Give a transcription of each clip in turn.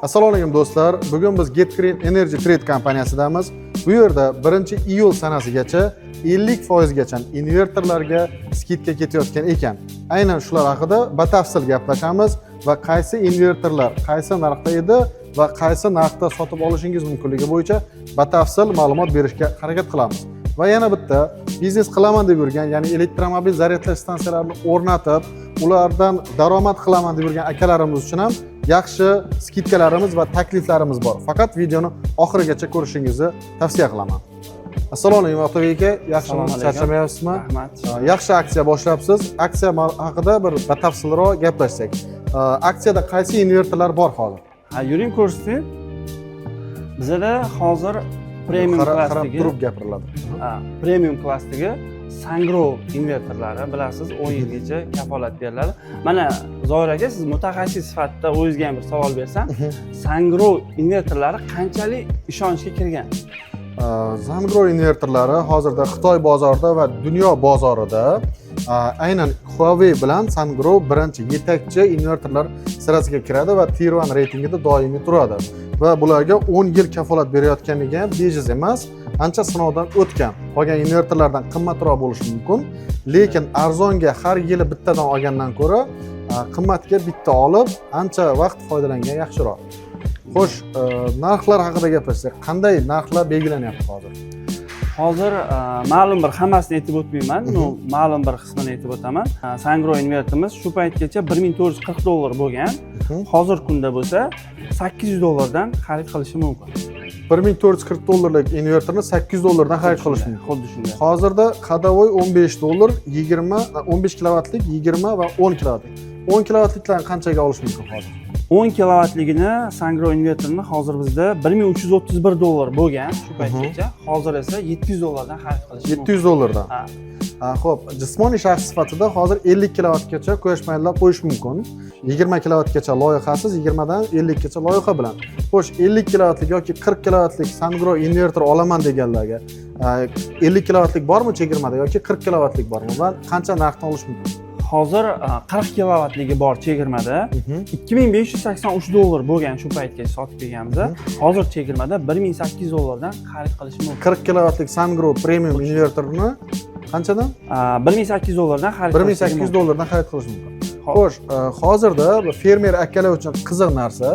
Assalomu alaykum do'stlar. Bugun biz GetGreen Energy Trade kompaniyasidamiz. Bu yerda 1-iyul sanasigacha 50% gacha invertorlarga skidka ketayotgan ekan. Aynan shular haqida batafsil gaplashamiz va qaysi invertorlar qaysi narxda edi va qaysi narxda sotib olishingiz mumkinligi bo'yicha batafsil ma'lumot berishga harakat qilamiz. Va yana bitta biznes qilaman deb yurgan, ya'ni elektromobil zaryadlash stansiyalarini o'rnatib, ulardan daromad qilaman deb yurgan akalarimiz uchun ham yaxshi skidkalarimiz va takliflarimiz bor. Faqat videoni oxirigacha ko'rishingizni tavsiya qilaman. Assalomu alaykum Otabek aka, yaxshimisiz, charchamayapsizmi? Rahmat. Yaxshi aksiya boshlabsiz. Aksiya haqida bir batafsilroq gaplashsak. Aksiyada qaysi invertorlar bor hozir? Yuring ko'rsatay. Bizda hozir premium klassdagi turib gapiriladi. Premium klassdagi Sangro invertorlari bilasiz, 10 yilgacha kafolat beriladi. Mana Zoir aka, siz mutaxassis sifatida o'zingizga ham bir savol bersam, Sangro invertorlari qanchalik ishonchga kirgan? Sangro invertorlari hozirda Xitoy bozorida va dunyo bozorida aynan Huawei bilan Sangro birinchi yetakchi invertorlar sirasiga kiradi va Tier 1 reytingida doimiy turadi. Va bularga 10 yil kafolat berayotganligi ham bejiz emas, ancha sinovdan o'tgan. Qolgan invertorlardan qimmatroq bo'lishi mumkin, lekin arzonga har yili bittadan olgandan ko'ra qimmatga bitta olib, ancha vaqt foydalangan yaxshiroq. Xo'sh, narxlar haqida gaplashsak, qanday narxlar belgilanyapti hozir? Hozir ma'lum bir hammasini aytib o'tmayman, ma'lum bir qismini aytib o'taman. Sangro invertorimiz shu paytgacha $1440 bo'lgan. Hozir kunda bo'lsa $800 xarid qilishi mumkin. $1440lik invertorni $800 xarid qilish mumkin. Xuddi shunday. Hozirda qadovoy $15, 20, 15 kilovatlik, 20 va 10 kilovatlik. 10 kilovatliklarni qanchaga olish mumkin hozir? 10 kilovatligini Sangro invertorini hozir bizda $1331 bo'lgan shu paytgacha. Hozir esa $700 xarid qilish mumkin. $700. Xo'p, jismoniy shaxs sifatida hozir 50 kilovatgacha quyosh panellari qo'yish mumkin. 20 kilovatgacha loyihasiz, 20 dan 50 gacha loyiha bilan. Xo'sh, 50 kilovatlik yoki 40 kilovatlik Sangro invertor olaman deganlarga 50 kilovatlik bormi chegirmada yoki 40 kilovatlik bormi va qancha narxdan olish mumkin? Hozir 40 kilovatligi bor chegirmada. $2583 bo'lgan shu paytgacha sotib kelganmiz. Hozir chegirmada $1800 xarid qilish mumkin. 40 kilovatlik Sangro premium invertorni qanchadan? $1800 xarid qilish mumkin. $1800 xarid qilish mumkin. Xo'sh, hozirda fermer akalar uchun qiziq narsa,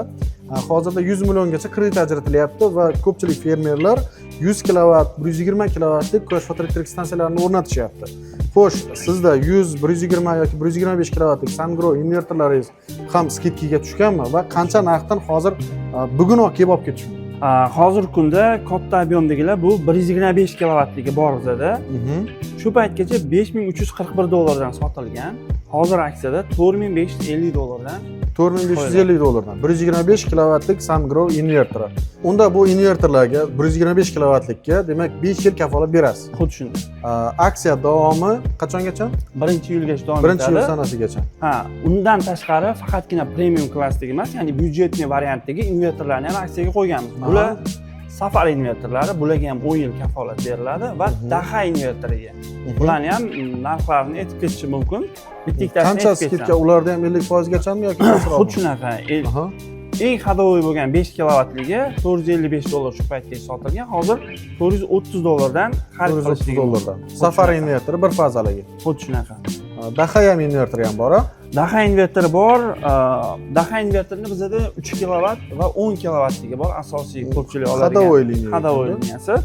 hozirda 100 milliongacha kredit ajratilyapti va ko'pchilik fermerlar 100 kilovat, 120 kilovatlik quyosh fotoelektrik stansiyalarini o'rnatishyapti. Xo'sh, sizda 100, 120 yoki 125 kilovatlik Sangro invertorlaringiz ham skidkaga tushganmi va qancha narxdan hozir bugunoq kelib olib ketish mumkin? Hozir kunda katta ob'yomdagilar bu 125 kilovatligi bor bizda. Shu paytgacha $5341 dan sotilgan. Hozir aksiyada $4550 dan. $4550 dan 125 kilovatlik Sangro invertori. Unda bu invertorlarga 125 kilovatlikka demak 5 yil kafolat berasiz. Xuddi shunday. Aksiya davomi qachongacha? 1-iyulgacha davom etadi. 1-iyul sanasigacha. Undan tashqari faqatgina premium klassdagi emas, ya'ni byudjetniy variantdagi invertorlarni ham aksiyaga qo'yganmiz. Bular Safar invertorlari, bularga ham 10 yil kafolat beriladi va Daha invertoriga. Bularni ham narxlarini aytib ketish mumkin. Bitta-ikkitasi qancha skidka ularda ham 50% gachami yoki pastroq? Xuddi shunaqa. Eng hadovoy bo'lgan 5 kilovatligi $455 shu paytgacha sotilgan. Hozir $430 dan xarid qilishligi mumkin. Safar invertori bir fazaligi. Xuddi shunaqa. Daha ham invertori ham bor-a? Daha invertori bor. Daha invertorini bizda 3 kilovat va 10 kilovatligi bor. Asosiy ko'pchilik oladigan hadovoy liniyasi.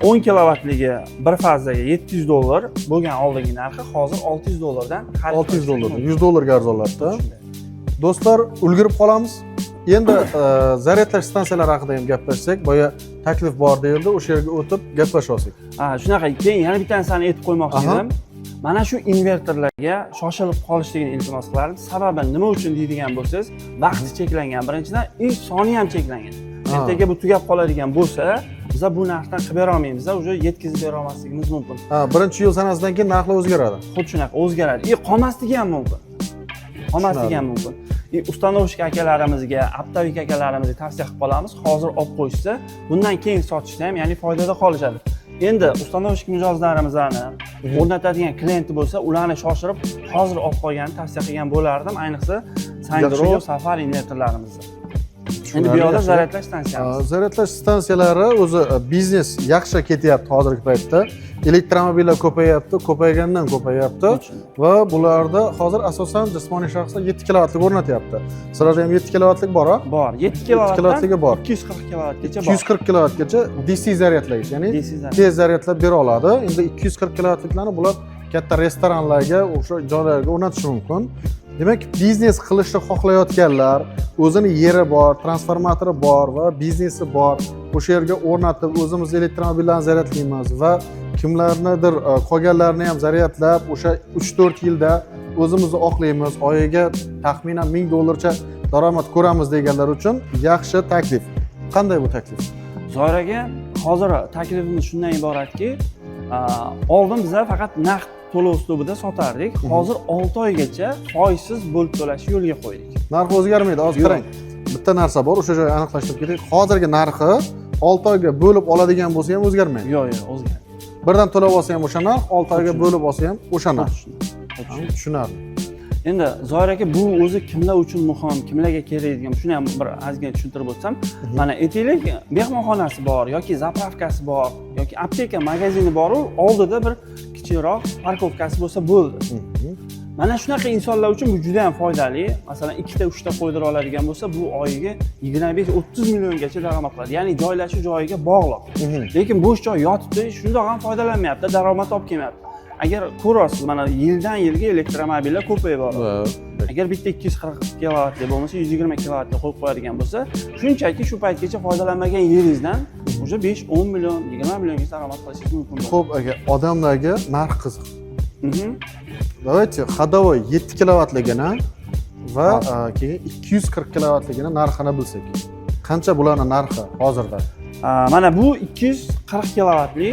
10 kilovatligi bir fazaga $700 bo'lgan oldingi narxi hozir $600 dan xarid $600, $100 ga arzonlashdi. Do'stlar, ulgurib qolamiz. Endi zaryadlash stansiyalari haqida ham gaplashsak, boya taklif bor deyildi, o'sha yerga o'tib gaplashsak. Shunaqa, keyin yana bitta narsani aytib qo'ymoqchi edim. Mana shu invertorlarga shoshilib qolishligini iltimos qilardim. Sababi nima uchun deydigan bo'lsangiz, vaqti cheklangan. Birinchidan, soni ham cheklangan. Ertaga bu tugab qoladigan bo'lsa, biz bu narxdan qilib bera olmaymiz, o'sha yetkazib bera olmasligimiz mumkin. 1-iyul sanasidan keyin narxlar o'zgaradi. Xuddi shunaqa o'zgaradi. Qolmasligi ham mumkin. Qolmasligi ham mumkin. Ustanovщик akalarimizga, optovik akalarimizga tavsiya qilib qolamiz. Hozir olib qo'yishsa, bundan keyin sotishda ham, ya'ni foydada qolishadi. Endi ustanovщик mijozlarimizni o'rnatadigan klienti bo'lsa, ularni shoshirib hozir olib qo'yganini tavsiya qilgan bo'lardim, ayniqsa Sangro Safar invertorlarimizni. Endi bu yoqda zaryadlash stansiyasi. Zaryadlash stansiyalari o'zi biznes yaxshi ketyapti hozirgi paytda. Elektromobillar ko'paygandan ko'payapti va bularda hozir asosan jismoniy shaxslar 7 kilovatlik o'rnatyapti. Sizlarda ham 7 kilovatlik bor-a? Bor. 7 kilovatligi bor. 240 kilovatgacha bor. 240 kilovatgacha DC zaryadlash, ya'ni tez zaryadlab bera oladi. Endi 240 kilovatliklarni bular katta restoranlarga, o'sha joylarga o'rnatish mumkin. Demak, biznes qilishni xohlayotganlar, o'zini yeri bor, transformatori bor va biznesi bor. O'sha yerga o'rnatib, o'zimiz elektromobillarni zaryadlaymiz va kimlarnidir qolganlarni ham zaryadlab, o'sha 3-4 yilda o'zimizni oqlaymiz, oyiga taxminan $1000 daromad ko'ramiz deganlar uchun yaxshi taklif. Qanday bu taklif? Zoir aka, hozir taklifimiz shundan iboratki, oldin bizlar faqat naqd to'lov uslubida sotardik. Hozir 6 oygacha foizsiz bo'lib to'lashni yo'lga qo'ydik. Narxi o'zgarmaydi. Hozir qarang. Bitta narsa bor, o'sha joyni aniqlashtirib ketaylik. Hozirgi narxi 6 oyga bo'lib oladigan bo'lsa ham o'zgarmaydi. Yo'q, o'zgarmaydi. Birdan to'lab olsa ham o'sha narx, 6 oyga bo'lib olsa ham o'sha narx. Tushunarli. Endi Zoir aka, bu o'zi kimlar uchun muhim, kimlarga kerak degan shuni ham bir ozgina tushuntirib o'tsam, mana aytaylik, mehmonxonasi bor yoki zapravkasi bor yoki apteka magazini bor-u, oldida bir kichikroq parkovkasi bo'lsa bo'ldi. Mana shunaqa insonlar uchun bu juda ham foydali. Masalan, 2 ta 3 ta qo'ydira oladigan bo'lsa, bu oyiga 25-30 milliongacha daromad qiladi. Ya'ni joylashuv joyiga bog'liq. Lekin bo'sh joy yotibdi, shundoq ham foydalanmayapti, daromad olib kelmayapti. Agar ko'rasiz, mana yildan yilga elektromobillar ko'payib boradi. Agar bitta 240 kilovatli bo'lmasa 120 kilovatli qo'yib qo'yadigan bo'lsa, shunchaki shu paytgacha foydalanmagan yeringizdan o'sha 5-10 million, 20 milliongacha daromad qilishingiz mumkin. Xo'p aka, odamlarga narx qiziq. Давайте ходовой 7 kilovatligini va keyin 240 kilovatligini narxini bilsak. Qancha bularning narxi hozirda? Mana bu 240 kilovatli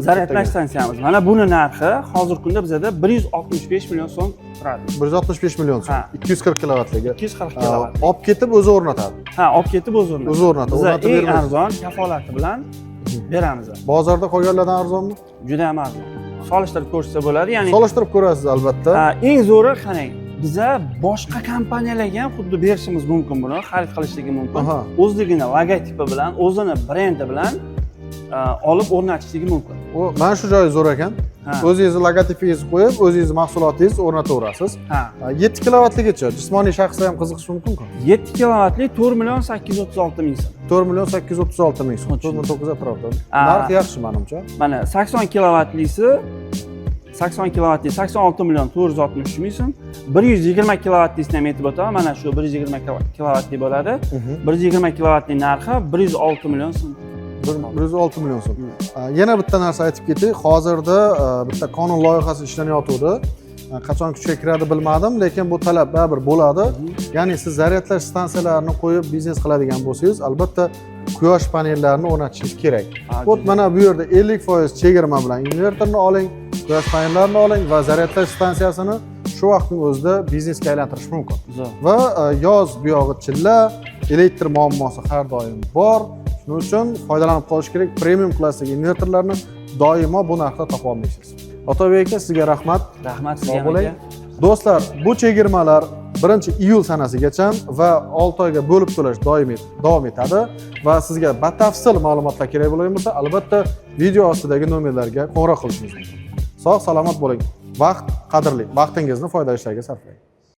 zaryadlash stansiyamiz. Mana buni narxi hozirgi kunda bizda 165 million so'm turadi. 165 million so'm. 240 kilovatligi. 240 kilovat. Olib ketib o'zi o'rnatadi. Olib ketib o'zi o'rnatadi. O'zi o'rnatadi. Biz eng arzon kafolati bilan beramiz. Bozorda qolganlardan arzonmi? Juda ham arzon. Solishtirib ko'rsa bo'ladi, ya'ni solishtirib ko'rasiz albatta. Eng zo'ri qarang, biza boshqa kompaniyalarga ham xuddi berishimiz mumkin, buni xarid qilishligi mumkin. O'zligini logotipi bilan, o'zini brendi bilan olib o'rnatishligi mumkin. Mana shu joyi zo'r ekan. O'zingizni logotifingizni qo'yib, o'zingizni mahsulotingizni o'rnataverasiz. 7 kilovatligacha jismoniy shaxslar ham qiziqishi mumkin-ku. 7 kilovatli 4 836 ming so'm. 4 836 ming so'm. 49 atrofida. Narx yaxshi menimcha. Mana 80 kilovatlisi 80 kilovatli 86 million 463 ming so'm. 120 kilovatlisini ham aytib o'taman. Mana shu 120 kilovatli bo'ladi. 120 kilovatli narxi 106 million so'm. 106 million so'm. Yana bitta narsa aytib ketay. Hozirda bitta qonun loyihasi ishlanayotgandi. Qachon kuchga kiradi bilmadim, lekin bu talab baribir bo'ladi. Ya'ni siz zaryadlash stansiyalarini qo'yib biznes qiladigan bo'lsangiz, albatta quyosh panellarini o'rnatishingiz kerak. Xo'p, mana bu yerda 50% chegirma bilan invertorni oling, quyosh panellarini oling va zaryadlash stansiyasini shu vaqtning o'zida biznesga aylantirish mumkin. Va yoz buyog'i chilla, elektr muammosi har doim bor. Shuning uchun foydalanib qolish kerak. Premium klassdagi invertorlarni doimo bu narxda topa olmaysiz. Otabek aka, sizga rahmat. Rahmat sizga aka. Do'stlar, bu chegirmalar 1-iyul sanasigacha va 6 oyga bo'lib to'lash doimiy davom etadi va sizga batafsil ma'lumotlar kerak bo'lgan bo'lsa, albatta video ostidagi nomerlarga qo'ng'iroq qilishingiz mumkin. Sog', salomat bo'ling. Vaqt qadrli. Vaqtingizni foydali ishlarga sarflang.